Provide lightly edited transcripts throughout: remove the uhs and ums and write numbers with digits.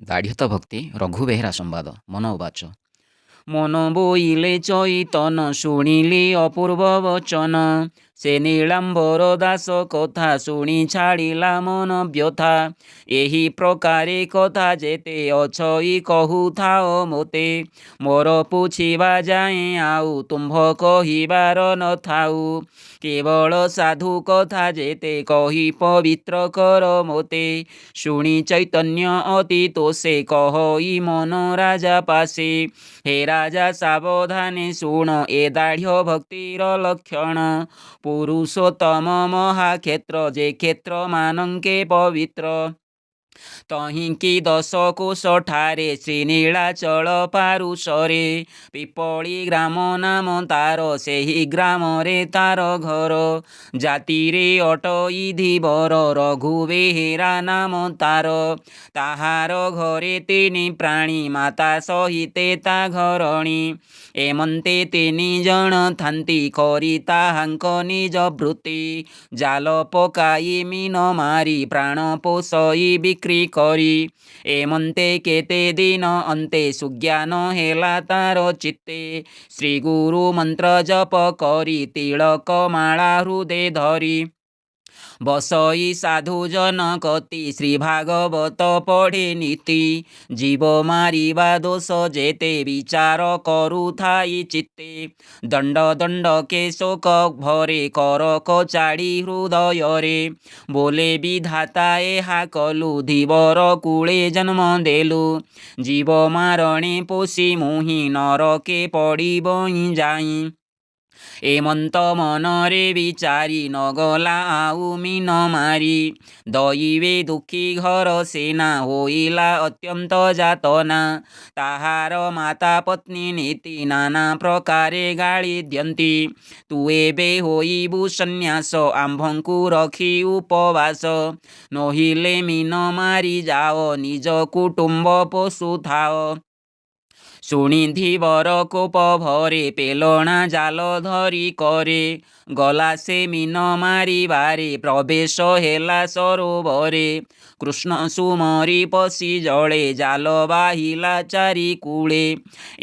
ଦାଢ଼୍ୟତ ଭକ୍ତି ରଘୁ ବେହେରା ସମ୍ବାଦ ମନ ଉବାଚ। ମନ ବୋଇଲେ ଚୈତନ ଶୁଣିଲି ଅପୂର୍ବ ବଚନ। ସେ ନୀଳାମ୍ବର ଦାସ କଥା ଶୁଣି ଛାଡ଼ିଲା ମନ ବ୍ୟଥା। ଏହି ପ୍ରକାରେ କଥା ଯେତେ ଅଛଇ କହୁଥାଅ ମୋତେ। ମୋର ପୁଛିବା ଯାଏଁ ଆଉ ତୁମ୍ଭ କହିବାର ନଥାଉ। କେବଳ ସାଧୁ କଥା ଯେତେ କହି ପବିତ୍ର କର ମୋତେ। ଶୁଣି ଚୈତନ୍ୟ ଅତି ତୋଷେ କହଇ ମନ ରାଜା ପାଶେ। ହେ ରାଜା ସାବଧାନେ ଶୁଣ ଏ ଦାଢ଼୍ୟ ଭକ୍ତିର ଲକ୍ଷଣ। ପୁରୁଷୋତ୍ତମ ମହାକ୍ଷେତ୍ର ଯେ କ୍ଷେତ୍ର ମାନଙ୍କେ ପବିତ୍ର। ତହିଁକି ଦଶ କୋଶ ଠାରେ ଶ୍ରୀନୀଳାଚଳ ପାରୁଷରେ। ପିପଳି ଗ୍ରାମ ନାମ ତାର ସେହି ଗ୍ରାମରେ ତାର ଘର। ଜାତିରେ ଅଟଇ ଧୀବର ରଘୁ ବେହେରା ନାମ ତାର। ତାହାର ଘରେ ତିନି ପ୍ରାଣୀ ମାତା ସହିତେ ତା ଘରଣୀ। ଏମନ୍ତେ ତିନି ଜଣ ଥାନ୍ତି କରି ତାହାଙ୍କ ନିଜ ବୃତ୍ତି। ଜାଲ ପକାଇ ମୀନ ମାରି ପ୍ରାଣ ପୋଷଇ ବିକ୍ରି କରି। ଏମନ୍ତେ କେତେ ଦିନ ଅନ୍ତେ ସୁଜ୍ଞାନ ହେଲା ତାର ଚିତ୍ତେ। ଶ୍ରୀ ଗୁରୁ ମନ୍ତ୍ର ଜପ କରି ତିଳକ ମାଳା ହୃଦେ ଧରି। ବସଇ ସାଧୁ ଜନ କତି ଶ୍ରୀ ଭାଗବତ ପଢ଼େ ନୀତି। ଜୀବ ମାରିବା ଦୋଷ ଯେତେ ବିଚାର କରୁଥାଇ ଚିତ୍ତେ। ଦଣ୍ଡ ଦଣ୍ଡ କେଶୋକ ଭରେ କର କଚାଡ଼ି ହୃଦୟରେ। ବୋଲେ ବିଧାତା ଏହା କଲୁ ଧୀବର କୂଳେ ଜନ୍ମ ଦେଲୁ। ଜୀବ ମାରଣେ ପୋଷି ମୁହିଁ ନରକେ ପଡ଼ିବଇଁ ଯାଇଁ। ଏମନ୍ତ ମନରେ ବିଚାରି ନଗଲା ଆଉ ମୀନ ମାରି। ଦଇବେ ଦୁଃଖୀ ଘର ସେନା ହୋଇଲା ଅତ୍ୟନ୍ତ ଯାତନା। ତାହାର ମାତା ପତ୍ନୀ ନୀତି ନାନା ପ୍ରକାରେ ଗାଳି ଦିଅନ୍ତି। ତୁ ଏବେ ହୋଇବୁ ସନ୍ନ୍ୟାସ ଆମ୍ଭଙ୍କୁ ରଖି ଉପବାସ। ନୋହିଲେ ମୀନ ମାରି ଯାଅ ନିଜ କୁଟୁମ୍ବ ପୋଷୁଥାଅ। ଶୁଣି ଧୀବର କୋପ ଭରେ ପେଲଣା ଜାଲ ଧରି କରେ। ଗଲା ସେ ମୀନ ମାରିବାରେ ପ୍ରବେଶ ହେଲା ସରୋବରେ। କୃଷ୍ଣ ସୁମରି ପଶି ଜଳେ ଜାଲ ବାହିଲା ଚାରି କୂଳେ।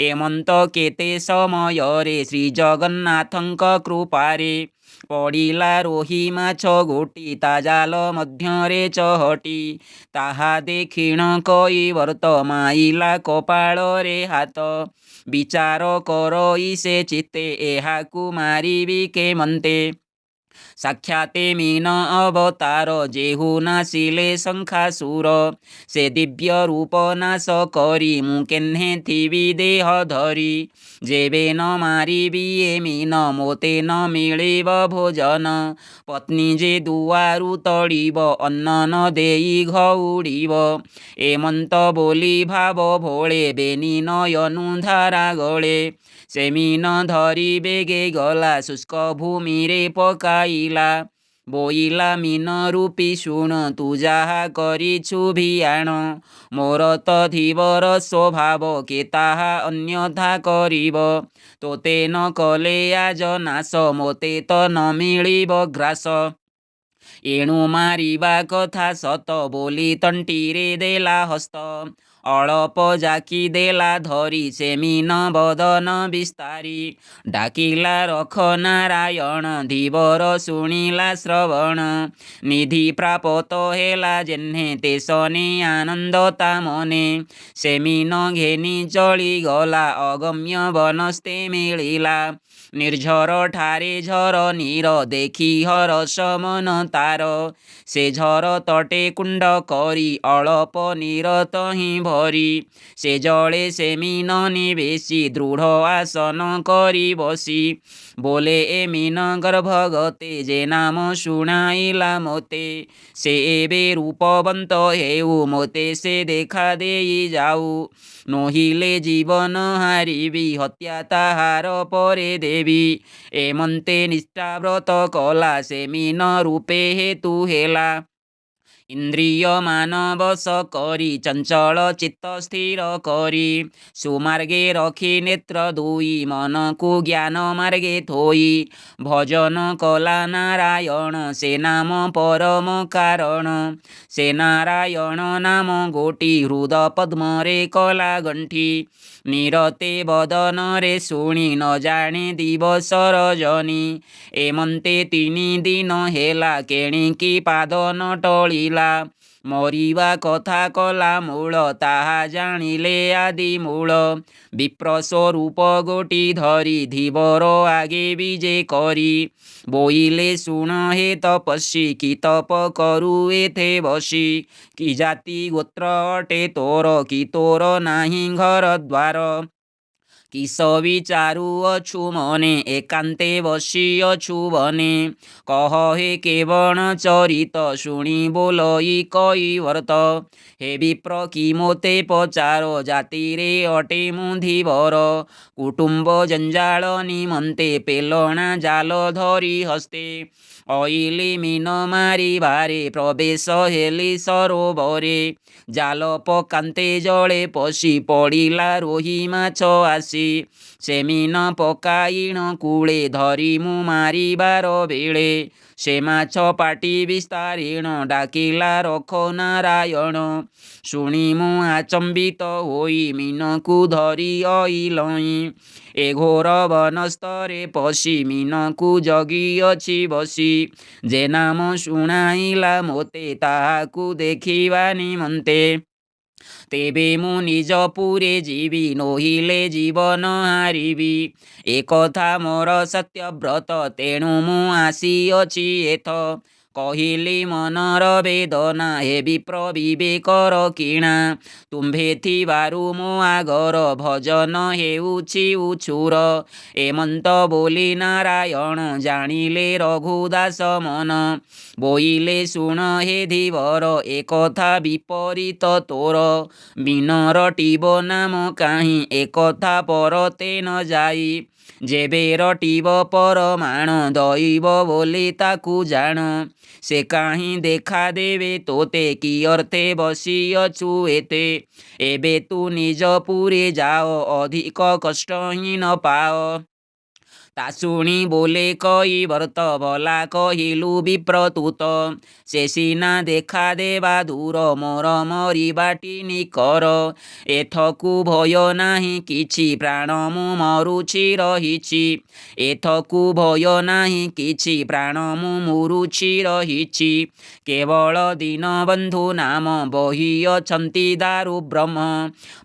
ଏମନ୍ତ କେତେ ସମୟରେ ଶ୍ରୀ ଜଗନ୍ନାଥଙ୍କ କୃପାରେ। ପଡ଼ିଲା ରୋହି ମାଛ ଗୋଟି ତା ଜାଲ ମଧ୍ୟରେ ଚହଟି। ତାହା ଦେଖିଣ କୈବର୍ତ୍ତ ମାଇଲା କପାଳରେ ହାତ। ବିଚାର କରଇ ସେ ଚିତ୍ତେ ଏହାକୁ ମାରିବି କେମନ୍ତେ। ସାକ୍ଷାତେ ମୀନ ଅବତାର ଯେହୁ ନାସିଲେ ଶଙ୍ଖାସୁର। ସେ ଦିବ୍ୟ ରୂପ ନାଶ କରି ମୁଁ କେହ୍ନେ ଥିବି ଦେହ ଧରି। ଯେବେ ନ ମାରିବି ଏ ମୀନ ମୋତେ ନ ମିଳିବ ଭୋଜନ। ପତ୍ନୀ ଯେ ଦୁଆରୁ ତଡ଼ିବ ଅନ୍ନ ନ ଦେଇ ଘଉଡ଼ିବ। ଏମନ୍ତ ବୋଲି ଭାବ ଭୋଳେ ବେନି ନୟନୁ ଧାରା ଗଳେ। ସେ ମୀନ ଧରି ବେଗେ ଗଲା ଶୁଷ୍କ ଭୂମିରେ ପକାଇଲା। ବୋଇଲା ମୀନ ରୂପୀ ଶୁଣ ତୁ ଯାହା କରିଛୁ ଭିଆଣ। ମୋର ତ ଧୀବର ସ୍ୱଭାବ କେ ତାହା ଅନ୍ୟଥା କରିବ। ତୋତେ ନ କଲେ ଆଜ ନାଶ ମୋତେ ତ ନ ମିଳିବ ଗ୍ରାସ। ଏଣୁ ମାରିବା କଥା ସତ ବୋଲି ତଣ୍ଟିରେ ଦେଲା ହସ୍ତ। ଅଳପ ଜାକି ଦେଲା ଧରି ସେ ମୀନ ବଦନ ବିସ୍ତାରି। ଡାକିଲା ରଖ ନାରାୟଣ ଧୀବର ଶୁଣିଲା ଶ୍ରବଣ। ନିଧି ପ୍ରାପତ ହେଲା ଯେହ୍ନେ ତେସନେ ଆନନ୍ଦ ତା ମନେ। ସେ ମୀନ ଘେନି ଚଳିଗଲା ଅଗମ୍ୟ ବନସ୍ତେ ମିଳିଲା। ନିର୍ଝର ଠାରେ ଝର ନୀର ଦେଖି ହରଷ ମନ ତାର। ସେ ଝର ତଟେ କୁଣ୍ଡ କରି ଅଳପ ନୀର ତହିଁ ଭରି। ସେ ଜଳେ ସେ ମୀନ ନିବେଶି ଦୃଢ଼ ଆସନ କରି ବସି। ବୋଲେ ଏ ମୀନ ଗର୍ଭଗତେ ଯେ ନାମ ଶୁଣାଇଲା ମୋତେ। ସେ ଏବେ ରୂପବନ୍ତ ହେଉ ମୋତେ ସେ ଦେଖା ଦେଇ ଯାଉ। ନୋହିଲେ ଜୀବନ ହାରିବି ହତ୍ୟା ତାହାର ପରେ ଦେବି। ଏମନ୍ତେ ନିଷ୍ଠାବ୍ରତ କଲା ସେ ମୀନ ରୂପେ ହେତୁ ହେଲା। ଇନ୍ଦ୍ରିୟ ମାନବଶ କରି ଚଞ୍ଚଳ ଚିତ୍ତ ସ୍ଥିର କରି ସୁମାର୍ଗେ ରଖି ନେତ୍ର ଦୁଇ ମନକୁ ଜ୍ଞାନ ମାର୍ଗେ ଥୋଇ ଭଜନ କଲା ନାରାୟଣ ସେ ନାମ ପରମ କାରଣ ସେ ନାରାୟଣ ନାମ ଗୋଟି ହୃଦ ପଦ୍ମରେ କଲା ଗଣ୍ଠି ନିରତେ ବଦନରେ ଶୁଣି ନ ଜାଣେ ଦିବସ ରଜନୀ ଏମନ୍ତେ 3 ଦିନ ହେଲା କେଣିକି ପାଦ ନ ଟଳିଲା ମରିବା କଥା କଲା ମୂଳ ତାହା ଜାଣିଲେ ଆଦି ମୂଳ ବିପ୍ର ସ୍ୱରୂପ ଗୋଟି ଧରି ଧୀବର ଆଗେ ବିଜେ କରି ବୋଇଲେ ଶୁଣ ହେ ତପସ୍ୱୀ କି ତପ କରୁ ଏଥେ ବସି କି ଜାତି ଗୋତ୍ର ଅଟେ ତୋର କି ତୋର ନାହିଁ ଘର ଦ୍ୱାର କିସ ବିଚାରୁ ଅଛୁ ମନେ ଏକାନ୍ତେ ବସି ଅଛୁ ବନେ କହ ହେ କେବଳ ଚରିତ ଶୁଣି ବୋଲଇ କଇବର୍ତ୍ତ ହେ ବିପ୍ର କି ମୋତେ ପଚାର ଜାତିରେ ଅଟେ ମୁଁ ଧୀବର କୁଟୁମ୍ବ ଜଞ୍ଜାଳ ନିମନ୍ତେ ପେଲଣା ଜାଲ ଧରି ହସ୍ତେ ଅଇଲି ମିନ ମାରିବାରେ ପ୍ରବେଶ ହେଲି ସରୋବରେ ଜାଲ ପକାନ୍ତେ ଜଳେ ପଶି ପଡ଼ିଲା ରୋହି ମାଛ ଆସି ସେ ମିନ ପକାଇଣ କୂଳେ ଧରି ମୁଁ ମାରିବାର ବେଳେ ସେ ମାଛ ପାଟି ବିସ୍ତାରିଣ ଡାକିଲା ରଖ ନାରାୟଣ ଶୁଣି ମୁଁ ଆଚମ୍ବିତ ହୋଇ ମିନକୁ ଧରି ଅଇଲଇଁ ଏ ଘୋର ବନସ୍ତରେ ପଶି ମିନକୁ ଜଗିଅଛି ବସି ଯେ ନାମ ଶୁଣାଇଲା ମୋତେ ତାହାକୁ ଦେଖିବା ନିମନ୍ତେ ତେବେ ମୁଁ ନିଜ ପୁରେ ଯିବି ନୋହିଲେ ଜୀବନ ହାରିବି ଏକଥା ମୋର ସତ୍ୟବ୍ରତ ତେଣୁ ମୁଁ ଆସିଅଛି ଏଥ କହିଲି ମନର ବେଦନା ହେ ବିପ୍ର ବିବେକର କିଣା ତୁମ୍ଭେ ଥିବାରୁ ମୋ ଆଗର ଭଜନ ହେଉଛି ଉଛୁର ଏମନ୍ତ ବୋଲି ନାରାୟଣ ଜାଣିଲେ ରଘୁଦାସ ମନ ବୋଇଲେ ଶୁଣ ହେ ଧୀବର ଏକଥା ବିପରୀତ ତୋର ବିନର ଟିବ ନାମ କାହିଁ ଏକଥା ପରତେ ନ ଯାଇ ଯେବେ ରଟିବ ପରମାଣ ଦଇବ ବୋଲି ତାକୁ ଜାଣ ସେ କାହିଁ ଦେଖା ଦେବେ ତୋତେ କି ଅର୍ଥେ ବସିଅଛୁ ଏତେ ଏବେ ତୁ ନିଜ ପୁରେ ଯାଅ ଅଧିକ କଷ୍ଟ ହିଁ ନ ପାଅ ତା ଶୁଣି ବୋଲେ କଇବର୍ତ୍ତ ଭଲା କହିଲୁ ବିପ୍ରତୁତ ସେ ସିନା ଦେଖା ଦେବା ଦୂର ମୋର ମରିବାଟି ନିକର ଏଥକୁ ଭୟ ନାହିଁ କିଛି ପ୍ରାଣ ମୁଁ ମରୁଛି ରହିଛି ଏଥକୁ ଭୟ ନାହିଁ କିଛି ପ୍ରାଣ ମୁଁ ମରୁଛି ରହିଛି କେବଳ ଦୀନବନ୍ଧୁ ନାମ ବହିଅଛନ୍ତି ଦାରୁ ବ୍ରହ୍ମ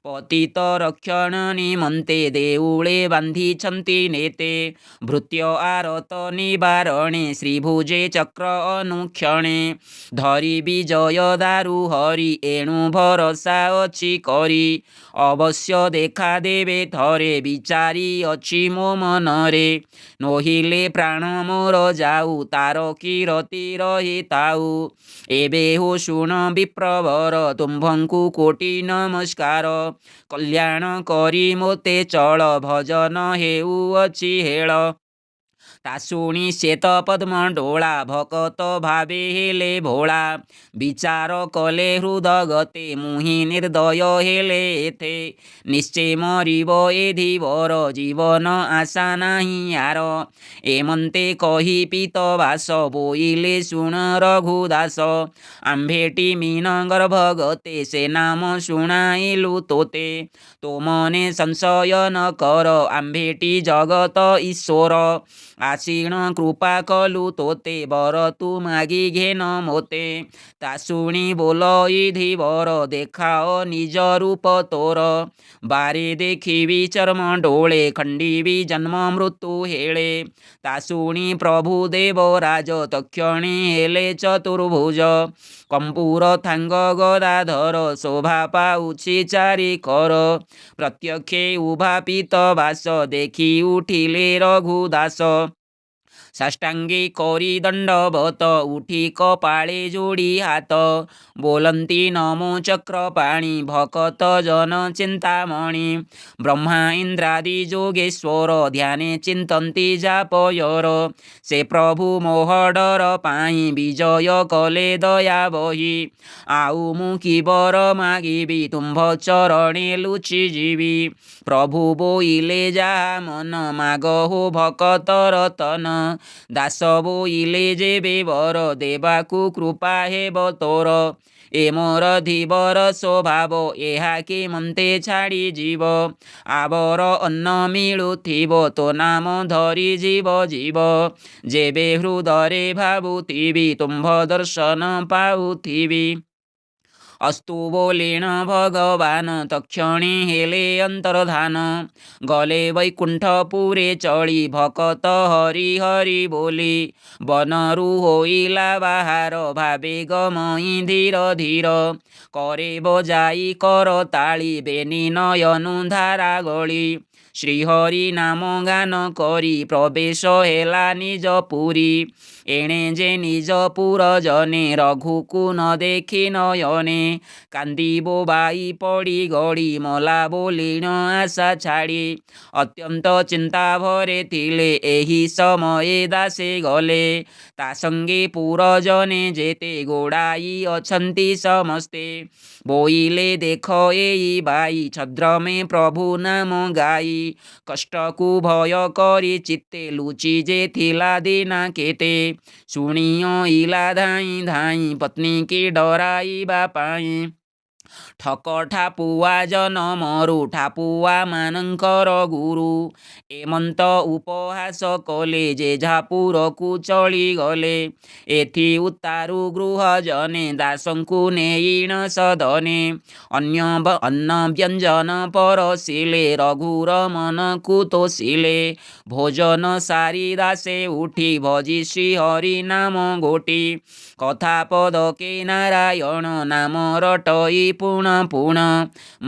ପତିତ ରକ୍ଷଣ ନିମନ୍ତେ ଦେଉଳେ ବାନ୍ଧିଛନ୍ତି ନେତେ ଭୃତ୍ୟ ଆରତ ନିବାରଣେ ଶ୍ରୀଭୁଜେ ଚକ୍ର ଅନୁକ୍ଷଣେ ଧରି ବିଜୟ ଦାରୁ ହରି ଏଣୁ ଭରସା ଅଛି କରି ଅବଶ୍ୟ ଦେଖା ଦେବେ ଥରେ ବିଚାରି ଅଛି ମୋ ମନରେ ନୋହିଲେ ପ୍ରାଣ ମୋର ଯାଉ ତାର କିରତି ରହିଥାଉ ଏବେ ହୋ ଶୁଣ ବିପ୍ରବର ତୁମ୍ଭଙ୍କୁ କୋଟି ନମସ୍କାର କଲ୍ୟାଣ କରି ମୋତେ ଚଳ ଭଜନ ହେଉଅଛି ହେଳ ତା ଶୁଣି ଶ୍ଵେତ ପଦ୍ମ ଡୋଳା ଭକତ ଭାବେ ହେଲେ ଭୋଳା ବିଚାର କଲେ ହୃଦଗତେ ମୁହିଁ ନିର୍ଦୟ ହେଲେ ଏଥେ ନିଶ୍ଚେ ମରିବ ଏ ଧୀବର ଜୀବନ ଆଶା ନାହିଁ ୟାର ଏମନ୍ତେ କହି ପିତ ବାସ ବୋଇଲେ ଶୁଣ ରଘୁଦାସ ଆମ୍ଭେଟି ମିନ ଗର୍ଭଗତେ ସେ ନାମ ଶୁଣାଇଲୁ ତୋତେ ତୋ ମନେ ସଂଶୟ ନ କର ଆମ୍ଭେଟି ଜଗତ ଈଶ୍ୱର ଆସିଣ କୃପା କଲୁ ତୋତେ ବର ତୁ ମାଗି ଘେନ ମୋତେ ତା ଶୁଣି ବୋଲଇ ଧୀବର ଦେଖାଅ ନିଜ ରୂପ ତୋର ବାରେ ଦେଖିବି ଚର୍ମ ଡୋଳେ ଖଣ୍ଡିବି ଜନ୍ମ ମୃତ୍ୟୁ ହେଳେ ତା ଶୁଣି ପ୍ରଭୁ ଦେବରାଜ ତକ୍ଷଣୀ ହେଲେ ଚତୁର୍ଭୁଜ କମ୍ପୁର ଥାଙ୍ଗ ଗଦାଧର ଶୋଭା ପାଉଛି ଚାରି କର ପ୍ରତ୍ୟକ୍ଷେ ଉଭା ପିତ ବାସ ଦେଖି ଉଠିଲେ ରଘୁଦାସ ସାଷ୍ଟାଙ୍ଗେ କରି ଦଣ୍ଡବତ ଉଠି କପାଳେ ଯୋଡ଼ି ହାତ ବୋଲନ୍ତି ନମୋ ଚକ୍ରପାଣି ଭକତ ଜନ ଚିନ୍ତାମଣି ବ୍ରହ୍ମା ଇନ୍ଦ୍ରାଦି ଯୋଗେଶ୍ୱର ଧ୍ୟାନେ ଚିନ୍ତନ୍ତି ଜାପୟର ସେ ପ୍ରଭୁ ମୋହ ଡର ପାଇଁ ବିଜୟ କଲେ ଦୟା ବହି ଆଉ ମୁଁ କି ବର ମାଗିବି ତୁମ୍ଭ ଚରଣେ ଲୁଚି ଯିବି ପ୍ରଭୁ ବୋଇଲେ ଯାହା ମନ ମାଗ ହୋ ଭକତ ରତନ ଦାସ ବୋଇଲେ ଯେବେ ବର ଦେବାକୁ କୃପା ହେବ ତୋର ଏ ମୋର ଧୀବର ସ୍ୱଭାବ ଏହା କି ମନ୍ତେ ଛାଡ଼ି ଯିବ ଆବର ଅନ୍ନ ମିଳୁଥିବ ତୋ ନାମ ଧରି ଯିବ ଯିବ ଯେବେ ହୃଦୟରେ ଭାବୁଥିବି ତୁମ୍ଭ ଦର୍ଶନ ପାଉଥିବି ଅସ୍ତୁ ବୋଲେଣ ଭଗବାନ ତକ୍ଷଣେ ହେଲେ ଅନ୍ତର୍ଧାନ ଗଲେ ବୈକୁଣ୍ଠପୁରେ ଚଳି ଭକତ ହରି ହରି ବୋଲି ବନରୁ ହୋଇଲା ବାହାର ଭାବେ ଗମଇ ଧୀର ଧୀର କରେ ବଜାଇ କର ତାଳି ବେନି ନୟନୁ ଧାରା ଗଳି ଶ୍ରୀହରି ନାମ ଗାନ କରି ପ୍ରବେଶ ହେଲା ନିଜ ପୁରୀ ଏଣେ ଯେ ନିଜ ପୁର ଜନେ ରଘୁକୁ ନ ଦେଖି ନୟନେ କାନ୍ଦି ବୋବାଇ ପଡ଼ି ଗଡ଼ି ମଲା ବୋଲିଣ ଆଶା ଛାଡ଼ି ଅତ୍ୟନ୍ତ ଚିନ୍ତା ଭରେ ଥିଲେ ଏହି ସମୟେ ଦାସେ ଗଲେ ତା ସଙ୍ଗେ ପୁର ଜନେ ଯେତେ ଗୋଡ଼ାଇ ଅଛନ୍ତି ସମସ୍ତେ ବୋଇଲେ ଦେଖ ଏଇ ବାଇ ଛଦ୍ରମେ ପ୍ରଭୁ ନାମ ଗାଇ କଷ୍ଟକୁ ଭୟ କରି ଚିତ୍ତେ ଲୁଚି ଯେ ଥିଲା ଦିନା କେତେ ଶୁଣିଇଲା ଧାଇଁ ଧାଇଁ ପତ୍ନୀ କି ଡରାଇବା ପାଇଁ ଠକ ଠାପୁଆ ଜନମରୁ ଠାପୁଆ ମାନଙ୍କର ଗୁରୁ ଏମନ୍ତ ଉପହାସ କଲେ ଯେ ଝାପୁରକୁ ଚଳିଗଲେ ଏଥି ଉତ୍ତାରୁ ଗୃହ ଜନେ ଦାସଙ୍କୁ ନେଇଣ ସଦନେ ଅନ୍ନ ବ୍ୟଞ୍ଜନ ପରସିଲେ ରଘୁର ମନକୁ ତୋଷିଲେ ଭୋଜନ ସାରି ଦାସେ ଉଠି ଭଜି ଶ୍ରୀ ହରି ନାମ ଗୋଟି କଥା ପଦକେ ନାରାୟଣ ନାମ ରଟଇ ପୁଣ ପୁଣ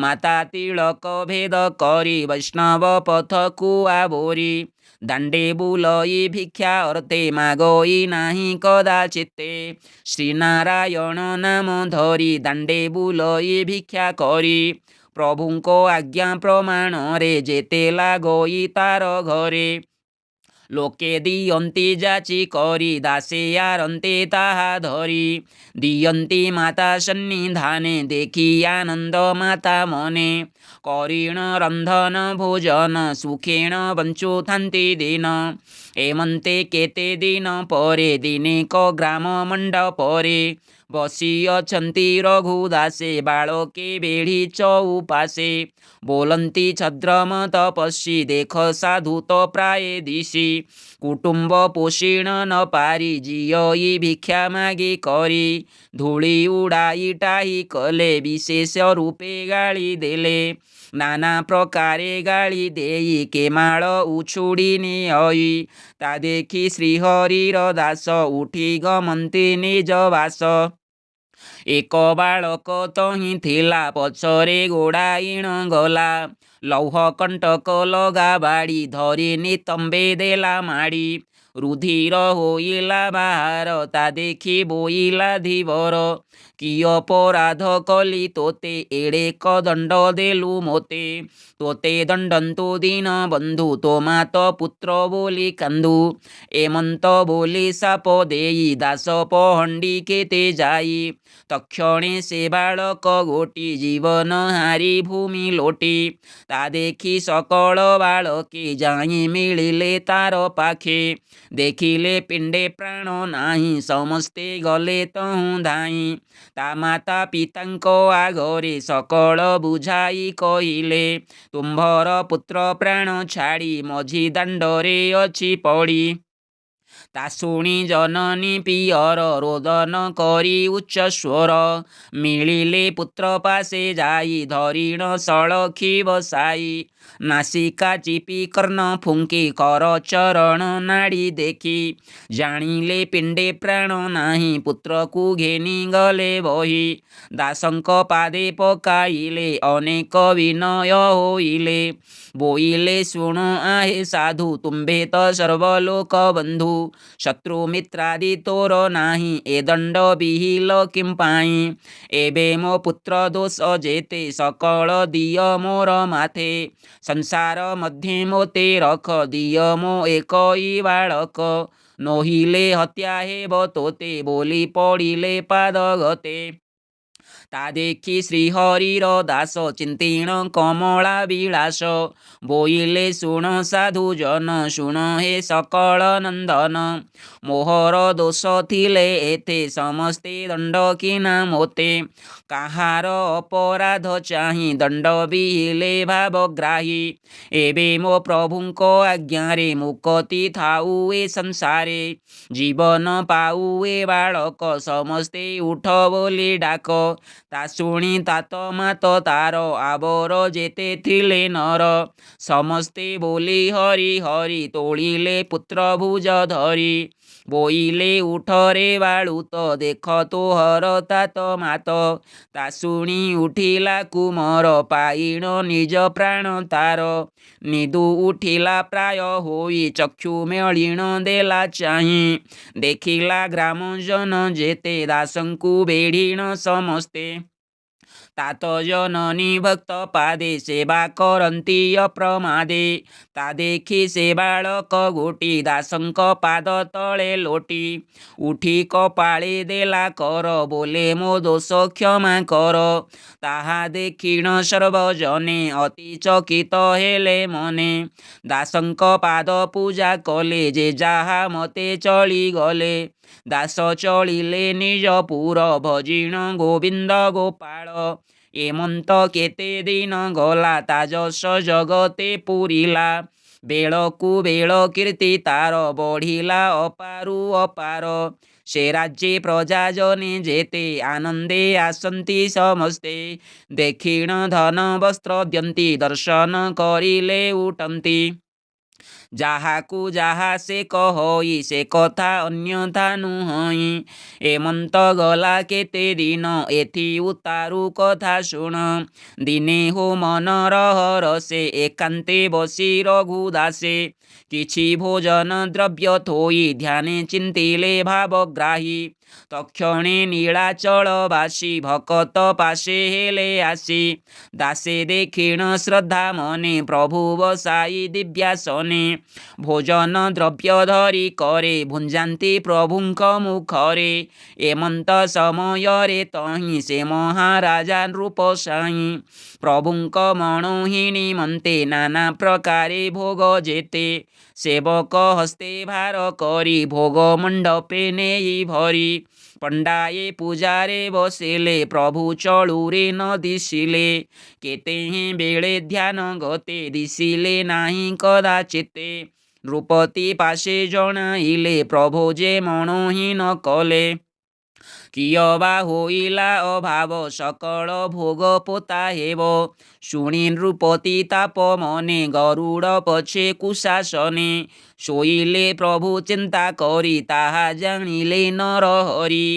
ମାତା ତିଳକ ଭେଦ କରି ବୈଷ୍ଣବ ପଥକୁ ଆବୋରି ଦାଣ୍ଡେ ବୁଲଇ ଭିକ୍ଷା ଅର୍ଥେ ମାଗଇ ନାହିଁ କଦାଚିତେ ଶ୍ରୀନାରାୟଣ ନାମ ଧରି ଦାଣ୍ଡେ ବୁଲଇ ଭିକ୍ଷା କରି ପ୍ରଭୁଙ୍କ ଆଜ୍ଞା ପ୍ରମାଣରେ ଯେତେ ଲାଗଇ ତାର ଘରେ ଲୋକେ ଦିଅନ୍ତି ଯାଚି କରି ଦାସେ ଆରନ୍ତେ ତାହା ଧରି ଦିଅନ୍ତି ମାତା ସନ୍ନିଧାନେ ଦେଖି ଆନନ୍ଦ ମାତା ମନେ କରିଣ ରନ୍ଧନ ଭୋଜନ ସୁଖେଣ ବଞ୍ଚୁଥାନ୍ତି ଦିନ ଏମନ୍ତେ କେତେ ଦିନ ପରେ ଦିନେକ ଗ୍ରାମ ମଣ୍ଡପରେ ବସି ଅଛନ୍ତି ରଘୁ ଦାସେ ବାଳକେ ବେଢ଼ି ଚଉପାଶେ ବୋଲନ୍ତି ଛଦ୍ରମ ତପସ୍ୱୀ ଦେଖ ସାଧୁ ତ ପ୍ରାୟ ଦିଶି କୁଟୁମ୍ବ ପୋଷିଣ ନ ପାରି ଝିଅଇ ଭିକ୍ଷା ମାଗି କରି ଧୂଳି ଉଡ଼ାଇ ଟାହି କଲେ ବିଶେଷ ରୂପେ ଗାଳି ଦେଲେ ନାନା ପ୍ରକାରେ ଗାଳି ଦେଇ କେମାଳ ଉଛୁଡ଼ି ନିଅଇ ତା ଦେଖି ଶ୍ରୀହରିର ଦାସ ଉଠି ଗମନ୍ତି ନିଜ ବାସ ଏକ ବାଳକ ତହିଁ ଥିଲା ପଛରେ ଗୋଡ଼ାଇଣ ଗଲା ଲୌହ କଣ୍ଟକ ଲଗା ବାଡ଼ି ଧରି ନିତମ୍ବେ ଦେଲା ମାଡ଼ି ରୁଧିର ହୋଇଲା ବାହାର ତା ଦେଖି ବୋଇଲା ଧୀବର କି ଅପରାଧ କଲି ତୋତେ ଏଡ଼େ କଦଣ୍ଡ ଦେଲୁ ମୋତେ ତୋତେ ଦଣ୍ଡନ୍ତୁ ଦୀନ ବନ୍ଧୁ ତୋ ମାତ ପୁତ୍ର ବୋଲି କାନ୍ଦୁ ଏମନ୍ତ ବୋଲି ସାପ ଦେଇ ଦାସ ପହଣ୍ଡି କେତେ ଯାଇ ତକ୍ଷଣେ ସେ ବାଳକ ଗୋଟି ଜୀବନ ହାରି ଭୂମି ଲୋଟି ତା ଦେଖି ସକଳ ବାଳକେ ଯାଇ ମିଳିଲେ ତାର ପାଖେ ଦେଖିଲେ ପିଣ୍ଡେ ପ୍ରାଣ ନାହିଁ ସମସ୍ତେ ଗଲେ ତହୁଁ ଧାଇଁ ତା ମାତା ପିତାଙ୍କ ଆଗରେ ସକଳ ବୁଝାଇ କହିଲେ ତୁମ୍ଭର ପୁତ୍ର ପ୍ରାଣ ଛାଡ଼ି ମଝି ଦାଣ୍ଡରେ ଅଛି ପଡ଼ି ତା ଶୁଣି ଜନନୀ ପିଅର ରୋଦନ କରି ଉଚ୍ଚ ସ୍ୱର, ମିଳିଲେ ପୁତ୍ର ପାଶେ ଯାଇ ଧରିଣ ସଳଖି ବସାଇ। ନାସିକା ଚିପି କର୍ଣ୍ଣ ଫୁଙ୍କି କର ଚରଣ ନାଡ଼ି ଦେଖି, ଜାଣିଲେ ପିଣ୍ଡେ ପ୍ରାଣ ନାହିଁ ପୁତ୍ରକୁ ଘେନି ଗଲେ ବହି। ଦାସଙ୍କ ପାଦେ ପକାଇଲେ ଅନେକ ବିନୟ ହୋଇଲେ, ବୋଇଲେ ଶୁଣ ଆହେ ସାଧୁ ତୁମ୍ଭେ ତ ସର୍ବଲୋକ ବନ୍ଧୁ। ଶତ୍ରୁ ମିତ୍ରାଦି ତୋର ନାହିଁ ଏ ଦଣ୍ଡ ବିହିଲ କିମ୍ ପାଇଁ। ଏବେ ମୋ ପୁତ୍ର ଦୋଷ ଯେତେ ସକଳ ଦିଅ ମୋର ମାଥେ, ସଂସାର ମଧ୍ୟେ ମୋତେ ରଖ ଦିଅ ମୋ ଏକଇ ବାଳକ। ନୋହିଲେ ହତ୍ୟା ହେବ ତୋତେ ବୋଲି ପଡ଼ିଲେ ପାଦ ଗତେ। ତା ଦେଖି ଶ୍ରୀହରିର ଦାସ ଚିନ୍ତିଣ କମଳା ବିଳାସ, ବୋଇଲେ ଶୁଣ ସାଧୁ ଜନ ଶୁଣ ହେ ସକଳ ନନ୍ଦନ। ମୋହର ଦୋଷ ଥିଲେ ଏତେ ସମସ୍ତେ ଦଣ୍ଡ କିନା ମୋତେ, କାହାର ଅପରାଧ ଚାହିଁ ଦଣ୍ଡ ବିହିଲେ ଭାବଗ୍ରାହୀ। ଏବେ ମୋ ପ୍ରଭୁଙ୍କ ଆଜ୍ଞାରେ ମୁକତି ଥାଉ ଏ ସଂସାରେ, ଜୀବନ ପାଉ ଏ ବାଳକ ସମସ୍ତେ ଉଠ ବୋଲି ଡାକ। ତା ଶୁଣି ତାତ ମାତ ତାର ଆବର ଯେତେ ଥିଲେ ନର, ସମସ୍ତେ ବୋଲି ହରି ହରି ତୋଳିଲେ ପୁତ୍ର ଭୁଜ ଧରି। ବୋଇଲେ ଉଠରେ ବାଳୁତ ଦେଖ ତୋହର ତାତ ମାତ, ତା ଶୁଣି ଉଠିଲା କୁମର ପାଇଣ ନିଜ ପ୍ରାଣ ତାର। ନିଦୁ ଉଠିଲା ପ୍ରାୟ ହୋଇ ଚକ୍ଷୁ ମଳିଣ ଦେଲା ଚାହିଁ, ଦେଖିଲା ଗ୍ରାମଜନ ଯେତେ ଦାସଙ୍କୁ ବେଢ଼ିଣ ସମସ୍ତେ। ତାତ ଜନନୀ ଭକ୍ତ ପାଦେ ସେବା କରନ୍ତି ଅପ୍ରମାଦେ, ତା ଦେଖି ସେ ବାଳକ ଗୋଟି ଦାସଙ୍କ ପାଦ ତଳେ ଲୋଟି। ଉଠି କପାଳେ ଦେଲା କର ବୋଲେ ମୋ ଦୋଷ କ୍ଷମା କର। ତାହା ଦେଖିଣ ସର୍ବଜନେ ଅତି ଚକିତ ହେଲେ ମନେ, ଦାସଙ୍କ ପାଦ ପୂଜା କଲେ ଯେ ଯାହା ମତେ ଚଳିଗଲେ। ଦାସ ଚଳିଲେ ନିଜ ପୁର ଭଜିଣ ଗୋବିନ୍ଦ ଗୋପାଳ, ଏମନ୍ତ କେତେ ଦିନ ଗଲା ତା ଯଶ ଜଗତେ ପୂରିଲା। ବେଳକୁ ବେଳ କୀର୍ତ୍ତି ତାର ବଢ଼ିଲା ଅପାରୁ ଅପାର, ସେ ରାଜ୍ୟେ ପ୍ରଜାଜନେ ଯେତେ ଆନନ୍ଦେ ଆସନ୍ତି ସମସ୍ତେ। ଦେଖିଣ ଧନ ବସ୍ତ୍ର ଦିଅନ୍ତି ଦର୍ଶନ କରିଲେ ଉଠନ୍ତି, ଯାହାକୁ ଯାହା ସେ କହଇ ସେ କଥା ଅନ୍ୟଥା ନୁହଁ। ଏମନ୍ତ ଗଲା କେତେ ଦିନ ଏଥି ଉତ୍ତାରୁ କଥା ଶୁଣ। ଦିନେ ହୋ ମନର ହରଷେ ଏକାନ୍ତେ ବସି ରଘୁଦାସେ, କିଛି ଭୋଜନ ଦ୍ରବ୍ୟ ଥୋଇ ଧ୍ୟାନେ ଚିନ୍ତିଲେ ଭାବଗ୍ରାହୀ। ତକ୍ଷଣେ ନୀଳାଚଳ ବାସୀ ଭକତ ପାଶେ ହେଲେ ଆସି, ଦାସେ ଦେଖିଣ ଶ୍ରଦ୍ଧା ମନେ ପ୍ରଭୁ ବସାଇ ଦିବ୍ୟାସନେ। ଭୋଜନ ଦ୍ରବ୍ୟ ଧରି କରେ ଭୁଞ୍ଜାନ୍ତି ପ୍ରଭୁଙ୍କ ମୁଖରେ, ଏମନ୍ତ ସମୟରେ ତହିଁ ସେ ମହାରାଜା ନୃପସାଇ। ପ୍ରଭୁଙ୍କ ମଣୋହି ନିମନ୍ତେ ନାନା ପ୍ରକାରେ ଭୋଗ ଯେତେ, ସେବକ ହସ୍ତେ ଭାର କରି ଭୋଗ ମଣ୍ଡପେ ନେଇ ଭରି। ପଣ୍ଡାଏ ପୂଜାରେ ବସିଲେ ପ୍ରଭୁ ଚଳୁରେ ନ ଦିଶିଲେ, କେତେହେଁ ବେଳେ ଧ୍ୟାନ ଗତେ ଦିଶିଲେ ନାହିଁ କଦାଚିତେ। ନୃପତି ପାଶେ ଜଣାଇଲେ ପ୍ରଭୁ ଯେ ମଣୋହି ନ କଲେ, କିୟ ବା ହୋଇଲା ଅଭାବ ସକଳ ଭୋଗ ପୋତା ହେବ। ଶୁଣି ନୃପତି ତାପ ମନେ ଗରୁଡ଼ ପଛେ କୁଶାସନେ, ଶୋଇଲେ ପ୍ରଭୁ ଚିନ୍ତା କରି ତାହା ଜାଣିଲେ ନରହରି।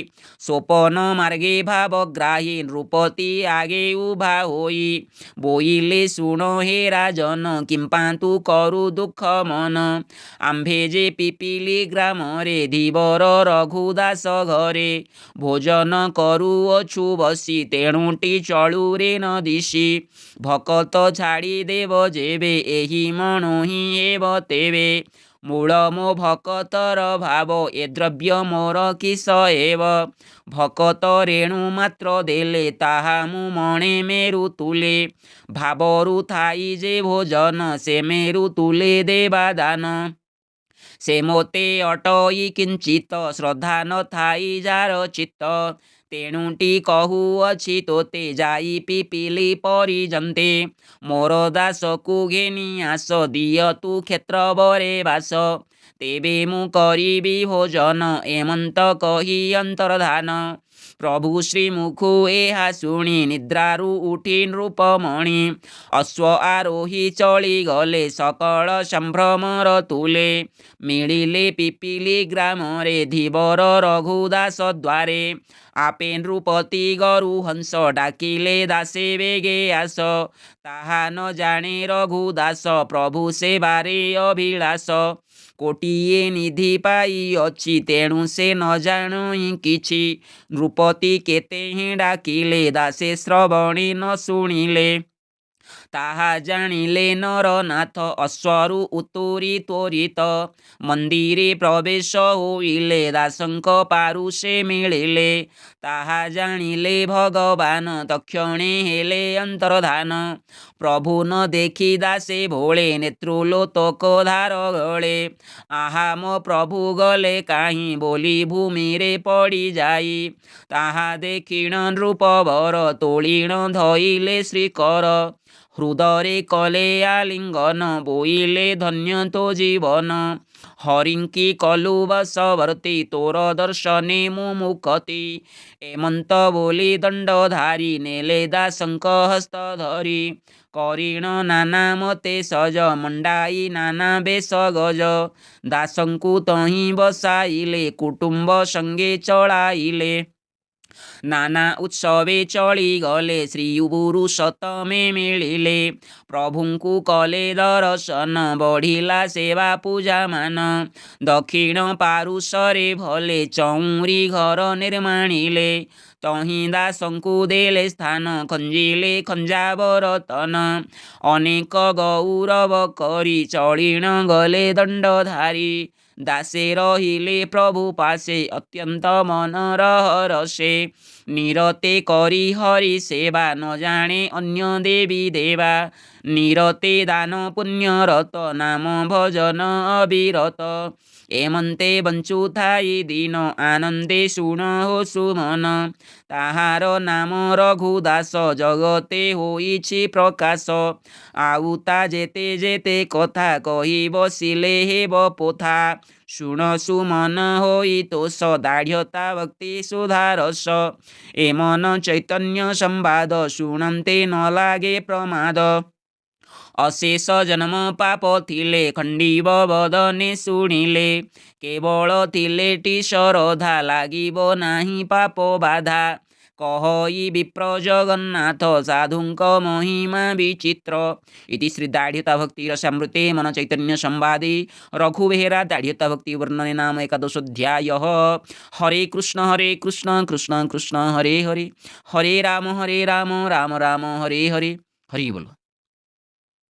ସୋପନ ମାର୍ଗେ ଭାବଗ୍ରାହୀ ନୃପତି ଆଗେ ଉଭା ହୋଇ, ବୋଇଲେ ଶୁଣ ହେ ରାଜନ କିମ୍ପାନ୍ତୁ କରୁ ଦୁଃଖ ମନ। ଆମ୍ଭେ ଯେ ପିପିଲି ଗ୍ରାମରେ ଧୀବର ରଘୁଦାସ ଘରେ, ଭୋଜନ କରୁଅଛୁ ବସି ତେଣୁଟି ଚଳୁରେ ନ ଦିଶି। ଭକତ ଛାଡ଼ି ଦେବ ଯେବେ ଏହି ମଣୋହି ହେବ ତେବେ, ମୂଳ ମୋ ଭକତର ଭାବ ଏ ଦ୍ରବ୍ୟ ମୋର କିସ ହେବ। ଭକତ ରେଣୁ ମାତ୍ର ଦେଲେ ତାହା ମୁଁ ମଣେ ମେରୁ ତୁଲେ, ଭାବରୁ ଥାଇ ଯେ ଭୋଜନ ସେ ମେରୁ ତୁଲେ ଦେବା ଦାନ। ସେ ମୋତେ ଅଟଇ କିଞ୍ଚିତ ଶ୍ରଦ୍ଧା ନ ଥାଇ ଯାର ଚିତ୍ତ, ତେଣୁଟି କହୁଅଛି ତୋତେ ଯାଇ ପିପିଲି ପରିଜନ୍ତେ। ମୋର ଦାସକୁ ଘେନି ଆସ ଦିଅ ତୁ କ୍ଷେତ୍ରବରେ ବାସ, ତେବେ ମୁଁ କରିବି ଭୋଜନ ଏମନ୍ତ କହି ଅନ୍ତର୍ଧାନ। ପ୍ରଭୁ ଶ୍ରୀମୁଖୁ ଏହା ଶୁଣି ନିଦ୍ରାରୁ ଉଠି ନୃପମଣି ଅଶ୍ୱ ଆରୋହୀ ଚଳିଗଲେ ସକଳ ସମ୍ଭ୍ରମର ତୁଲେ। ମିଳିଲେ ପିପିଲି ଗ୍ରାମରେ ଧୀବର ରଘୁଦାସ ଦ୍ୱାରେ। ଆପେ ନୃପତି ଗରୁ ହଂସ ଡାକିଲେ ଦାସେ ବେଗେ ଆସ। ତାହା ନ ଜାଣେ ରଘୁଦାସ ପ୍ରଭୁ ସେବାରେ ଅଭିଳାଷ। କୋଟିଏ ନିଧି ପାଇଅଛି ତେଣୁ ସେ ନ ଜାଣଇ କିଛି। ନୃପତି କେତେ ହିଁ ଡାକିଲେ ଦାସେ ଶ୍ରବଣେ ନ ଶୁଣିଲେ। ତାହା ଜାଣିଲେ ନରନାଥ ଅଶ୍ୱରୁ ଉତୁରି ତ୍ୱରିତ। ମନ୍ଦିରେ ପ୍ରବେଶ ହୋଇଲେ ଦାସଙ୍କ ପାରୁ ସେ ମିଳିଲେ। ତାହା ଜାଣିଲେ ଭଗବାନ ତକ୍ଷଣେ ହେଲେ ଅନ୍ତର୍ଧାନ। ପ୍ରଭୁ ନ ଦେଖି ଦାସେ ଭୋଳେ ନେତ୍ରୋଲୋତକ ଧାର ଗଳେ। ଆହା ମୋ ପ୍ରଭୁ ଗଲେ କାହିଁ ବୋଲି ଭୂମିରେ ପଡ଼ିଯାଇ। ତାହା ଦେଖିଣ ନୃପବର ତୋଳିଣ ଧଇଲେ ଶ୍ରୀକର। ହୃଦରେ କଲେ ଆଲିଙ୍ଗନ ବୋଇଲେ ଧନ୍ୟ ତୋ ଜୀବନ। ହରିଙ୍କି କଲୁ ବଶବର୍ତ୍ତୀ ତୋର ଦର୍ଶନେ ମୁଁ ମୁକତି। ଏମନ୍ତ ବୋଲି ଦଣ୍ଡଧାରୀ ନେଲେ ଦାସଙ୍କ ହସ୍ତ ଧରି। କରିଣ ନାନା ମତେ ସଜ ମଣ୍ଡାଇ ନାନା ବେଶ ଗଜ। ଦାସଙ୍କୁ ତହିଁ ବସାଇଲେ କୁଟୁମ୍ବ ସଙ୍ଗେ ଚଳାଇଲେ। ନାନା ଉତ୍ସବେ ଚଳିଗଲେ ଶ୍ରୀ ପୁରୁଷୋତ୍ତମେ ମିଳିଲେ। ପ୍ରଭୁଙ୍କୁ କଲେ ଦର୍ଶନ ବଢ଼ିଲା ସେବା ପୂଜା ମାନ। ଦକ୍ଷିଣ ପାରୁଷରେ ଭଲେ ଚଉରି ଘର ନିର୍ମାଣିଲେ। ତହିଁ ଦାସଙ୍କୁ ଦେଲେ ସ୍ଥାନ ଖଞ୍ଜିଲେ ଖଞ୍ଜାବ ରତନ। ଅନେକ ଗୌରବ କରି ଚଳିଣ ଗଲେ ଦଣ୍ଡଧାରୀ। ଦାସେ ରହିଲେ ପ୍ରଭୁ ପାଶେ ଅତ୍ୟନ୍ତ ମନର ହରଷେ। ନିରତେ କରି ହରି ସେବା ନ ଜାଣେ ଅନ୍ୟ ଦେବୀ ଦେବା। ନିରତେ ଦାନ ପୁଣ୍ୟରତ ନାମ ଭଜନ ଅବିରତ। ଏମନ୍ତେ ବଞ୍ଚୁଥାଇ ଦିନ ଆନନ୍ଦେ ଶୁଣ ହୋ ସୁମନ। ତାହାର ନାମ ରଘୁଦାସ ଜଗତେ ହୋଇଛି ପ୍ରକାଶ। ଆଉ ତା ଯେତେ ଯେତେ କଥା କହି ବସିଲେ ହେବ ପୋଥା। ଶୁଣ ସୁମନ ହୋଇ ତୋଷ ଦାଢ଼୍ୟତା ଭକ୍ତି ସୁଧାରସ। ଏ ମନ ଚୈତନ୍ୟ ସମ୍ବାଦ ଶୁଣନ୍ତେ ନ ଲାଗେ ପ୍ରମାଦ। ଅଶେଷ ଜନ୍ମ ପାପ ଥିଲେ ଖଣ୍ଡିବ ବଦନେ ଶୁଣିଲେ। କେବଳ ଥିଲେଟି ଶରଧା ଲାଗିବ ନାହିଁ ପାପ ବାଧା। କହଇ ବିପ୍ର ଜଗନ୍ନାଥ ସାଧୁଙ୍କ ମହିମା ବିଚିତ୍ର। ଇତି ଶ୍ରୀ ଦାଢ଼୍ୟତା ଭକ୍ତି ରସାମୃତେ ମନ ଚୈତନ୍ୟ ସମ୍ବାଦେ ରଘୁବେହେରା ଦାଢ଼୍ୟତା ଭକ୍ତି ବର୍ଣ୍ଣନେ ନାମ ଏକାଦଶୋऽଧ୍ୟାୟଃ। ହରେ କୃଷ୍ଣ କୃଷ୍ଣ କୃଷ୍ଣ ହରେ ହରେ। ହରେ ରାମ ରାମ ରାମ ହରେ ହରେ। ହରି ବୋଲ।